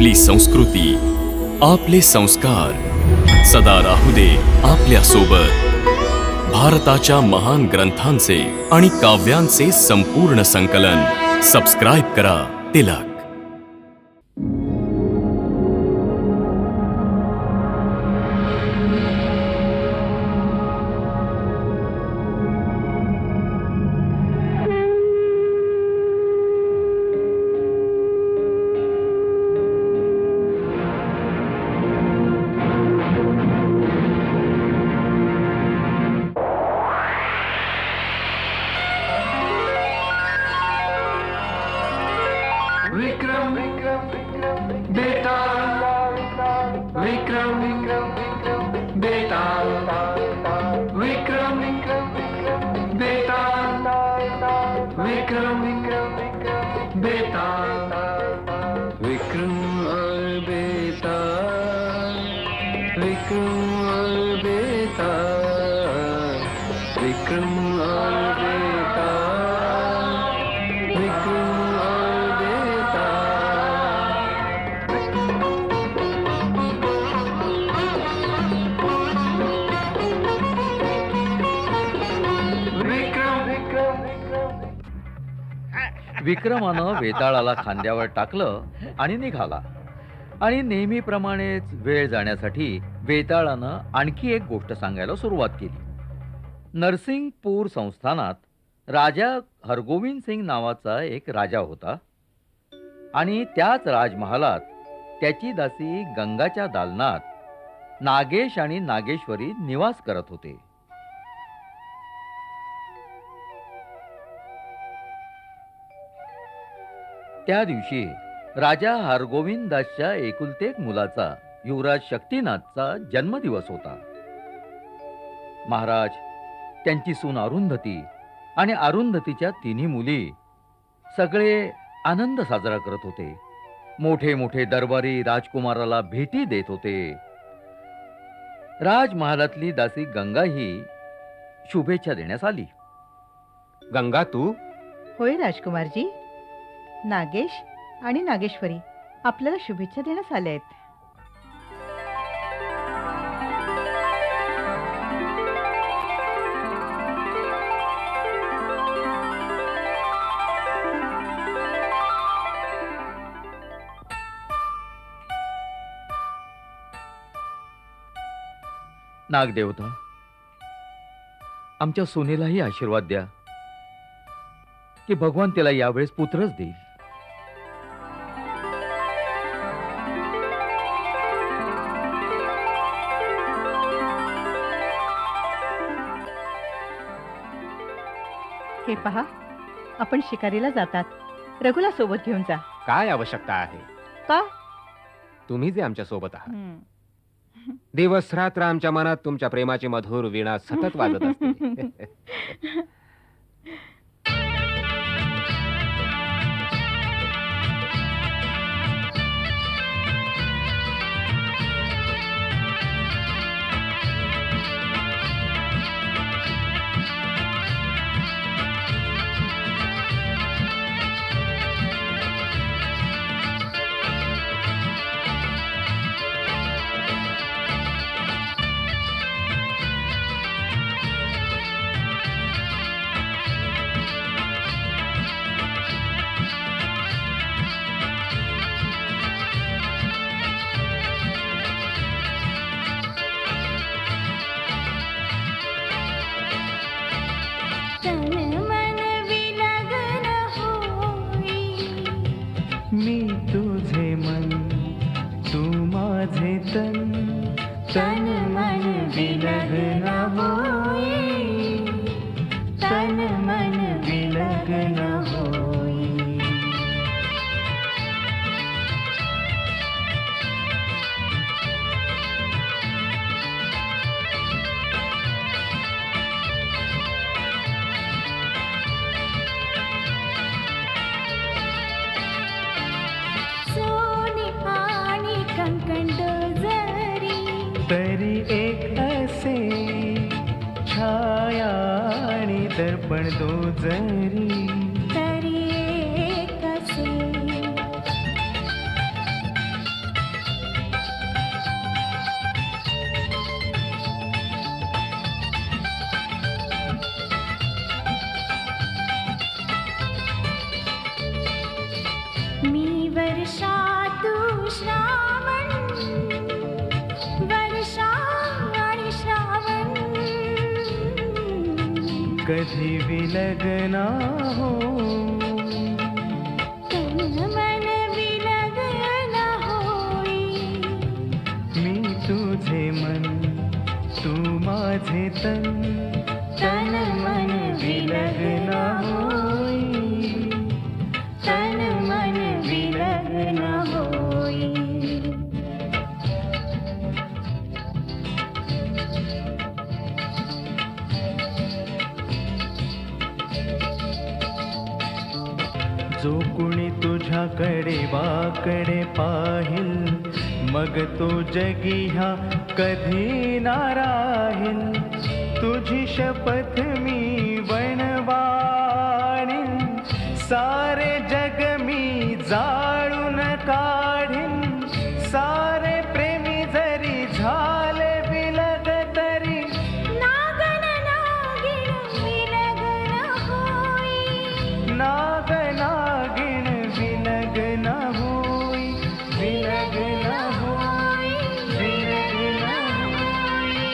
आपली संस्कृती, आपले संस्कार सदा राहू दे आपल्या सोबत. भारताच्या महान ग्रंथांचे आणि काव्यांचे संपूर्ण संकलन. सबस्क्राईब करा तिलक. विक्रम बेटा विक्रम बेटा विक्रम बेटा विक्रम बेटा विक्रम और बेटा विक्रम और बेटा विक्रम और बेटा विक्रम और बेटा विक्रमानं वेताळाला खांद्यावर टाकलं आणि निघाला. आणि नेहमीप्रमाणेच वेळ जाण्यासाठी वेताळानं आणखी एक गोष्ट सांगायला सुरुवात केली. नरसिंगपूर संस्थानात राजा हरगोविंद सिंग नावाचा एक राजा होता आणि त्याच राजमहालात त्याची दासी गंगाच्या दालनात नागेश आणि नागेश्वरी निवास करत होते. त्या दिवशी राजा हरगोविंदासच्या एकुलते एक मुलाचा युवराज शक्तिनाथचा जन्मदिवस होता. महाराज, त्यांची सून अरुंधती आणि अरुंधतीच्या तिन्ही मुली सगळे आनंद साजरा करत होते. मोठे मोठे दरबारी राजकुमाराला भेटी देत होते. राजमहालातली दासी गंगा ही शुभेच्छा देण्यास आली. गंगा, तू होय राजकुमारजी. नागेश आणि नागेश्वरी आपल्याला शुभेच्छा देण्यास आल्या आहेत. नागदेवता, आमच्या सोनेलाही आशीर्वाद द्या की भगवान तिला यावेळेस पुत्रच देईल. हे पहा, आपण शिकारीला जातात. रघुला सोबत घेऊन जा. काय आवश्यकता आहे? का? तुम्ही जे आमच्या सोबत आहात. दिवस रात्र आमच्या मनात तुमच्या प्रेमाची मधुर वीणा सतत वाजत असते. मी तुझे मन, तू माझे तन, तन मन विलग्न होई, तन मन विलग्न होई. तरी एक असे छाया आणि दर्पण दो जरी, तरी एक असे कधी विलगना हो तन मन विलगना होई मी तुझे मन तू माझे तन तन मन विलगना होई तन मन विलगना होई जो कुणी तुझ्याकडे वाकडे पाहिल मग तो जगी ह्या कधी ना राहील तुझी शपथ मी वणवाणीन सारे जग मी जाळून काढीन सारे प्रेमी जरी झाले विलग तरी नागन नागिन विलगना होई नाग नागिण विलगन होई विलगन होई विलगन होई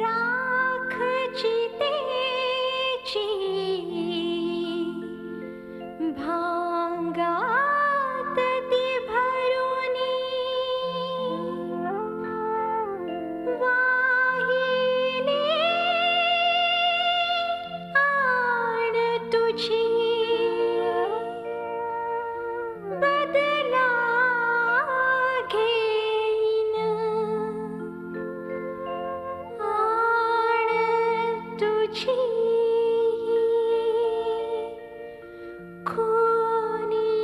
राख चितेची भांगात ती भरुनी वाहिली आण तुझी बदला घेईन आण तुझी खूनी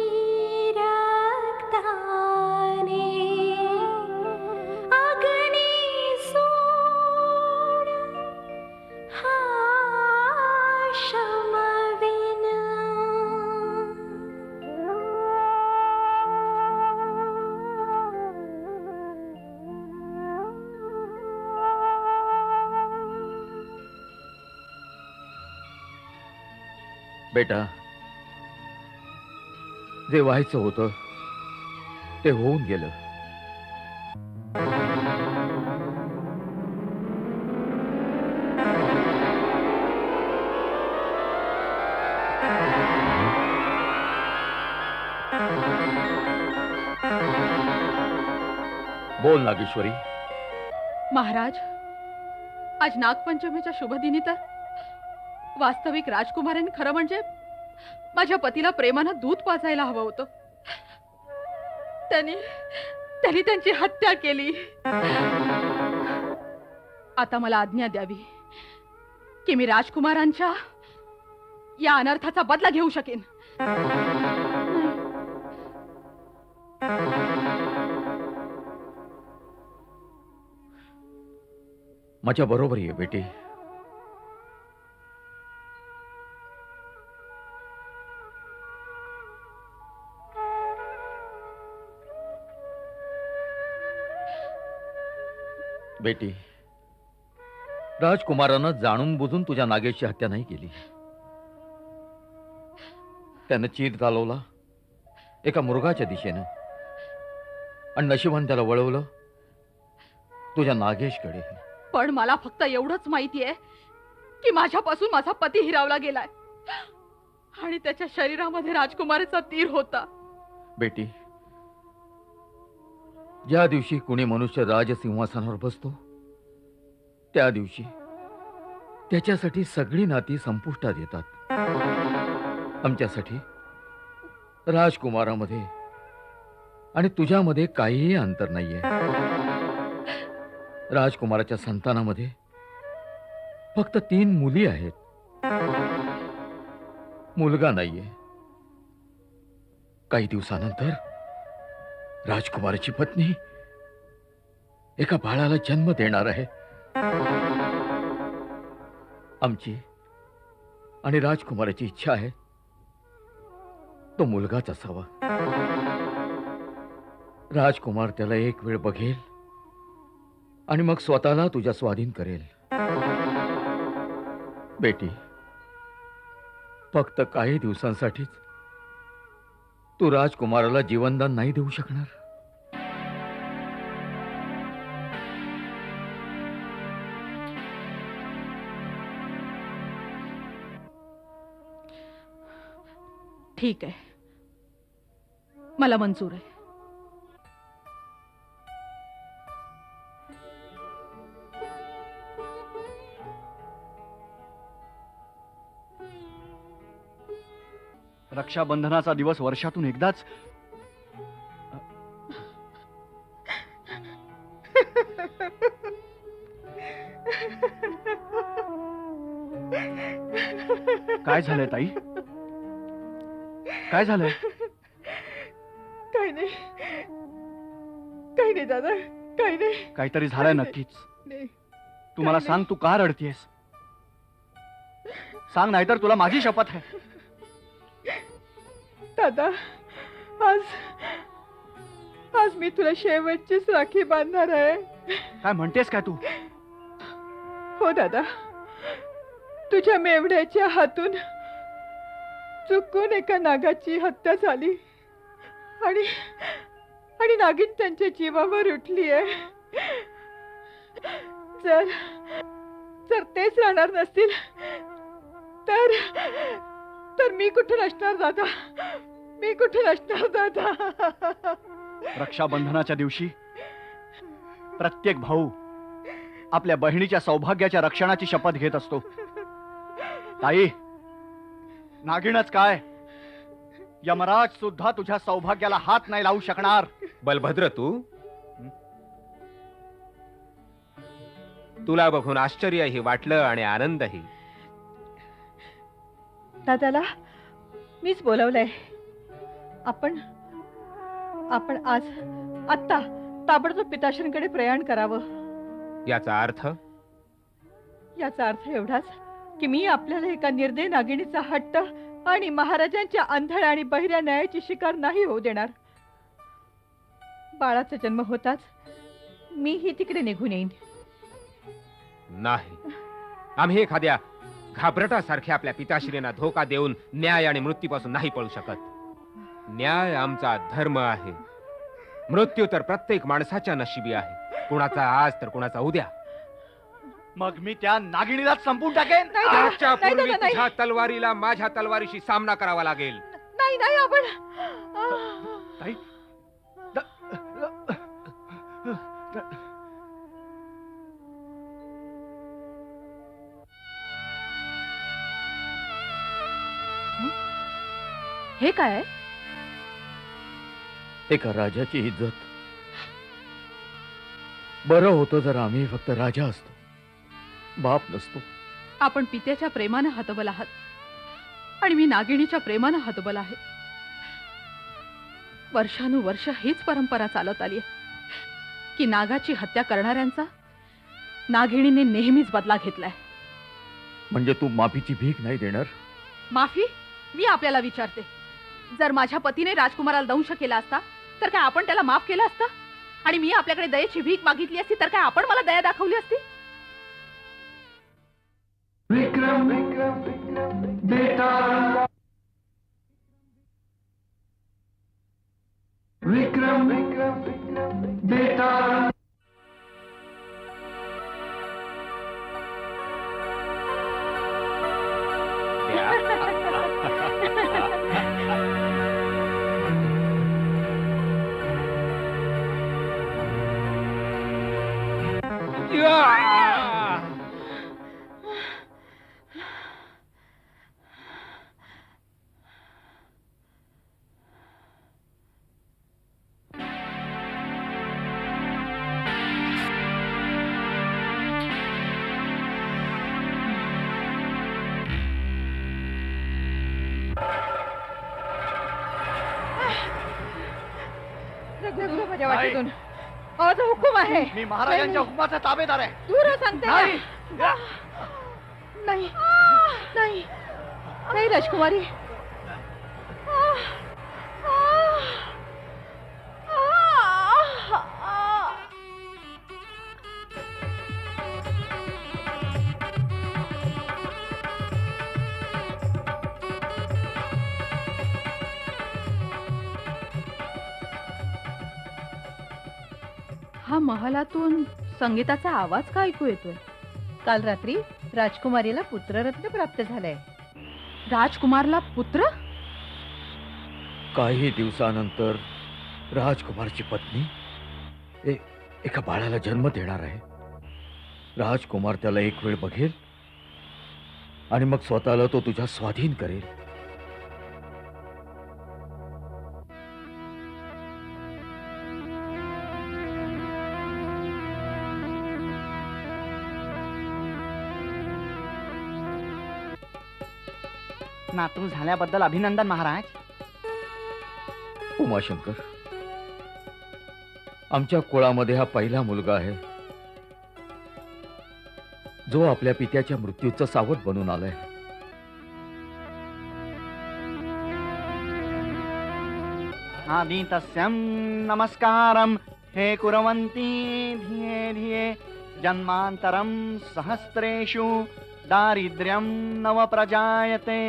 रक्ताने अग्नी सोड हा शमविन बेटा जे व्हायचं होतं ते होऊन गेलं. बोल नागेश्वरी. महाराज, आज नागपंचमीच्या शुभदिनी तर वास्तविक राजकुमारांनी खरं म्हणजे माझ्या पतीला प्रेमानं दूध पाजायला हवं होतं. त्यांनी त्यांची हत्या केली. आता मला आज्ञा द्यावी की मी राजकुमारांच्या या अनर्थाचा बदला घेऊ शकेन. माझ्या बरोबर ये बेटी. बेटी, राजकुमारानं जाणून बुजून तुझ्या नागेशची हत्या नाही केली. त्यानं चीत घालवला एका मृगाच्या दिशेनं आणि नशिबानं त्याला वळवलं तुझ्या नागेशकडे. पण मला फक्त एवढंच माहिती आहे की माझ्यापासून माझा पती हिरावला गेलाय आणि त्याच्या शरीरामध्ये राजकुमारीचा तीर होता. बेटी, ज्या दिवशी कुणी मनुष्य राजसिंहासनावर बसतो त्या दिवशी त्याच्यासाठी सगळी नाती संपुष्टात येतात. आमच्यासाठी राजकुमारामध्ये आणि तुझ्यामध्ये काहीही अंतर नाहीये. राजकुमाराच्या संतानामध्ये फक्त 3 मुली आहेत, मुलगा नाहीये. काही दिवसानंतर राजकुमाराची पत्नी एका बाळाला जन्म देणार आहे. आमची आणि राजकुमाराची इच्छा आहे तो मुलगाच असावा. राजकुमार त्याला एक वेळ बघेल आणि मग स्वतःला तुझ्या स्वाधीन करेल. बेटी, फक्त काही दिवसांसाठीच तू राजकुमाराला जीवनदान नाही देऊ शकणार. ठीक आहे, मला मंजूर आहे. रक्षाबंधनाचा दिवस वर्षातून एकदाच. काय झालंय ताई? काय झालंय? काही नाही, काही नाही दादा, काही नाही. काहीतरी झालंय नक्कीच. नाही. तू मला सांग, तू का रडतीयस? सांग, नाहीतर तुला माझी शपथ आहे. दादा, आज आज मी तुला शेवटचीच राखी बांधणार आहे. काय म्हणतेस काय तू? हो दादा, तुझ्या मेवण्याच्या हातून चुकून एका नागाची हत्या झाली आणि आणि नागिन त्यांच्या जीवावर उठली आहे. जर जर तेच राहणार नसतील तर तर मी कुठे असणार दादा, मी कुठे असणार दादा. रक्षाबंधनाच्या दिवशी प्रत्येक भाऊ आपल्या बहिणीच्या सौभाग्याच्या रक्षणाची शपथ घेत असतो. ताई, नागिणच काय, यमराज सुद्धा तुझ्या सौभाग्याला हात नाही लावू शकणार. बलभद्र, तुला बघून आश्चर्यही वाटलं आणि आनंदही. दादाला मीच बोलवलंय. आपण आपण आज आत्ता ताबडतोब पिताश्रींकडे प्रयाण करावं. याचा अर्थ? याचा अर्थ एवढाच की मी आपल्याला एका निर्दय नागिणीचा हट्ट आणि महाराजांच्या आंधळ्या आणि बहिऱ्या न्यायाची शिकार नाही होऊ देणार. बाळाचा जन्म होताच मीही तिकडे निघून येईन. नाही, आम्ही एखाद्या घाबरटासारख्या आपल्या पिताश्रींना धोका देऊन न्याय आणि मृत्यूपासून नाही पळू शकत. न्याय आमचा धर्म आहे. मृत्यू तर प्रत्येक माणसाच्या नशिबी आहे, कुणाचा आज तर कुणाचा उद्या. मग मी त्या नागिणीलाच संपून टाकेन. नाही, त्याच्या नाही, पूर्वी दादा, नाही. तुझ्या तलवारीला माझ्या तलवारीशी सामना करावा लागेल. नाही नाही आपण ताई, हे काय आहे? एका राजाची इज्जत. बरं होतं जर आम्ही फक्त राजा असतो, बाप नसतो. आपण पित्याच्या प्रेमानं हतबल आहात आणि मी नागिणीच्या प्रेमानं हतबल आहे. वर्षानुवर्ष हीच परंपरा चालत आली आहे की नागाची हत्या करणाऱ्यांचा नागिणीने नेहमीच बदला घेतलाय. म्हणजे तू माफीची भीक नाही देणार? माफी? मी आपल्याला विचारते, जर माझ्या पतीने राजकुमाराला दंश केला असता तर काय आपण त्याला माफ केलं असतं? आणि मी आपल्याकडे दयेची भीक मागितली असती तर काय आपण मला दया दाखवली असती? विक्रम बेटा, विक्रम बेटा. द्या. या! रघु माझ्या वाटेतून माझा हुकूम आहे. मी महाराजांच्या हुकुमाचा ताबेदार आहे. दूर हो सांगते ना. नाही. नाही नाही नाही राजकुमारी. हा महालातून संगीताचा आवाज का ऐकू येतोय? काल रात्री राजकुमारीला पुत्ररत्न प्राप्त झालंय. राजकुमारला पुत्र? काही दिवसानंतर राजकुमारची पत्नी एका बाळाला जन्म देणार आहे. राजकुमार त्याला एक वेळ बघेल आणि मग स्वतःला तो तुझ्या स्वाधीन करेल. नातू झाल्याबद्दल अभिनंदन महाराज. उमाशंकर, आमच्या कुळामध्ये हा पहिला मुलगा आहे जो आपल्या पित्याच्या मृत्यूचं सावट बनून आलाय. आदि तस्यं नमस्कारं हे कुर्वन्ति धिये धिये जन्मान्तरं सहस्रेषु दारिद्र्यं नव प्रजायते.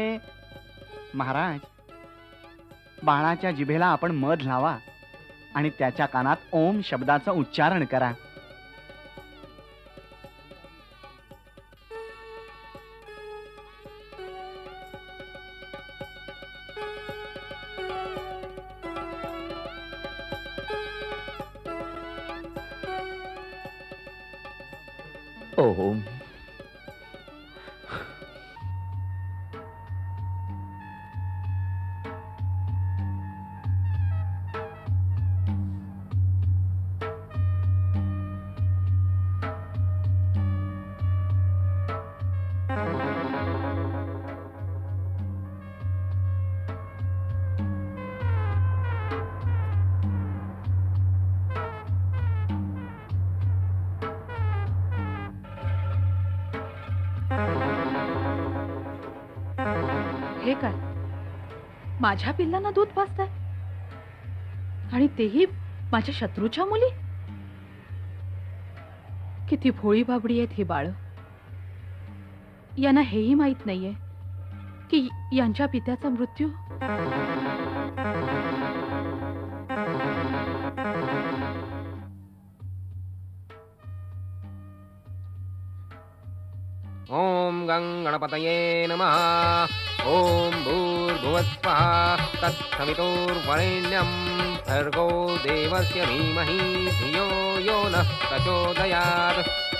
महाराज, बाळाच्या जिभेला आपण मध लावा आणि त्याच्या कानात ओम शब्दाचं उच्चारण करा. ओम. हे काय, माझ्या पिल्लांना दूध पाजताय आणि तेही माझ्या शत्रूच्या मुली? किती भोळी बाबडी आहेत ही बाळ. यांना हेही माहित नाहीये की यांच्या पित्याचा मृत्यू ओम गं गणपतये नमः. ओम भूर्भुवस्वः तत्सवितुर्वरेण्यं भर्गो देवस्य धीमहि धियो यो नः प्रचोदयात्.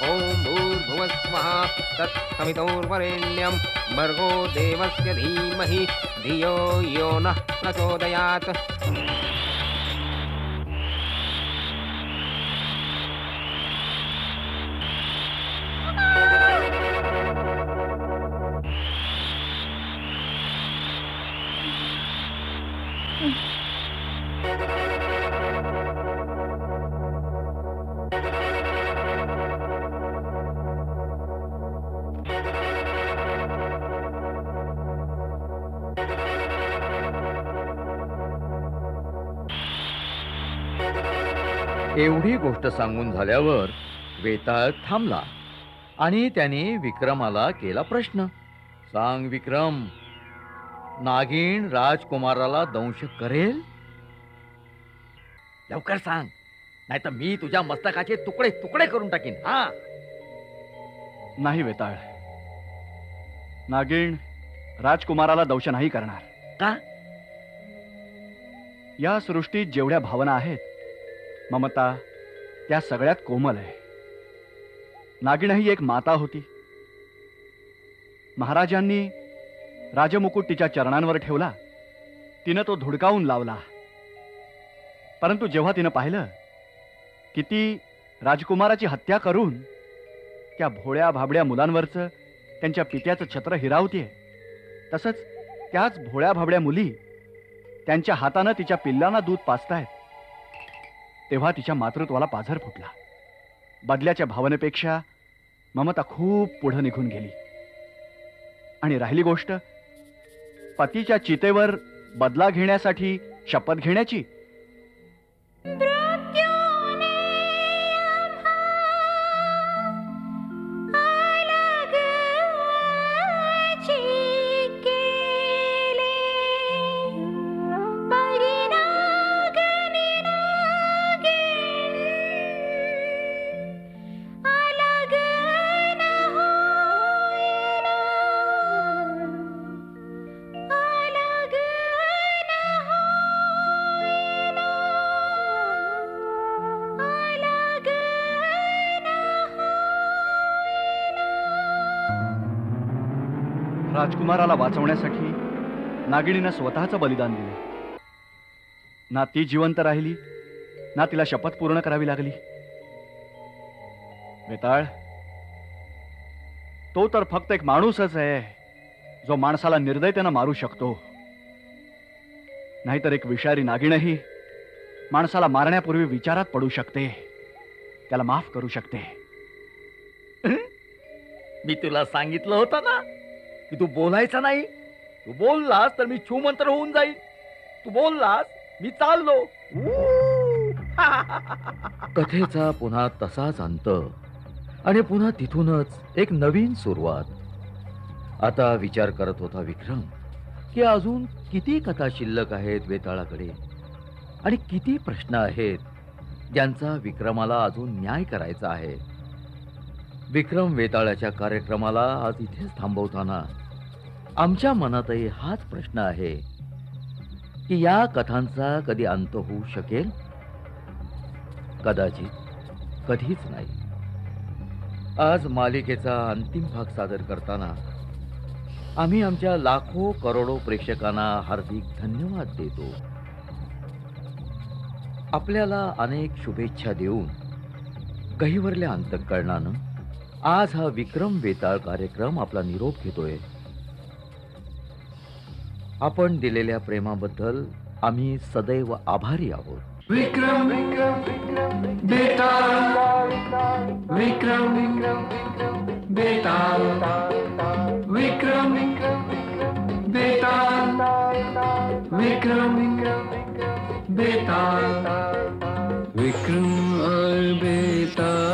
ओम भूर्भुवस्वः तत्सवितुर्वरेण्यं भर्गो देवस्य धीमहि धियो यो नः प्रचोदयात्. एवढी गोष्ट सांगून झाल्यावर वेताळ थांबला आणि त्याने विक्रमाला केला प्रश्न. सांग विक्रम, नागिण राजकुमाराला दंश करेल? लवकर सांग, नाहीतर मी तुझ्या मस्तकाचे तुकडे तुकडे करून टाकीन. हा. नाही वेताळ, नागिण राजकुमाराला दंश नाही करणार. का? या सृष्टीत जेवढ्या भावना आहेत, ममता त्या सगळ्यात कोमल आहे. नागिण ही एक माता होती. महाराजांनी राजमुकुट तिच्या चरणांवर ठेवला. तिनं तो धुडकावून लावला. परंतु जेव्हा तिनं पाहिलं की ती राजकुमाराची हत्या करून त्या भोळ्या भाबड्या मुलांवरचं त्यांच्या पित्याचं छत्र हिरावतीये, तसंच त्याच भोळ्या भाबड्या मुली त्यांच्या हातानं तिच्या पिल्लांना दूध पाजतायत, तेव्हा तिच्या मातृत्वाला पाझर फुटला. बदल्याच्या भावनेपेक्षा ममता खूप पुढे निघून गेली. आणि राहिली गोष्ट पतीच्या चितेवर बदला घेण्यासाठी शपथ घेण्याची, राजकुमाराला वाचवण्यासाठी नागिणीनं स्वतःचं बलिदान दिलं. ना ती जिवंत राहिली, ना तिला शपथ पूर्ण करावी लागली. वेताळ, तो तर फक्त एक माणूसच आहे जो माणसाला निर्दयतेनं मारू शकतो. नाहीतर एक विषारी नागिणही माणसाला मारण्यापूर्वी विचारात पडू शकते, त्याला माफ करू शकते. मी तुला सांगितलं होतं ना की तू बोलायचा नाही. तू बोललास तर मी छूमंत्र होऊन जाईल. तू बोललास मी चाललो. कथेचा पुन्हा तसाच अंत आणि पुन्हा तिथूनच एक नवीन सुरुवात. आता विचार करत होता विक्रम की अजून किती कथा शिल्लक आहेत वेताळाकडे आणि किती प्रश्न आहेत ज्यांचा विक्रमाला अजून न्याय करायचा आहे. विक्रम वेताळाच्या कार्यक्रमाला आज इथेच थांबवताना आमच्या मनातही हाच प्रश्न आहे की या कथांचा कधी अंत होऊ शकेल? कदाचित कधीच नाही. आज मालिकेचा अंतिम भाग सादर करताना आम्ही आमच्या लाखो करोडो प्रेक्षकांना हार्दिक धन्यवाद देतो. आपल्याला अनेक शुभेच्छा देऊन गहिवरल्या अंतःकरणानं आज हा विक्रम वेताळ कार्यक्रम आपला निरोप घेतोय. आपण दिलेल्या प्रेमाबद्दल आम्ही सदैव आभारी आहोत. विक्रम बेताल, विक्रम बेताल, विक्रम बेताल, विक्रम बेताल, विक्रम और बेताल.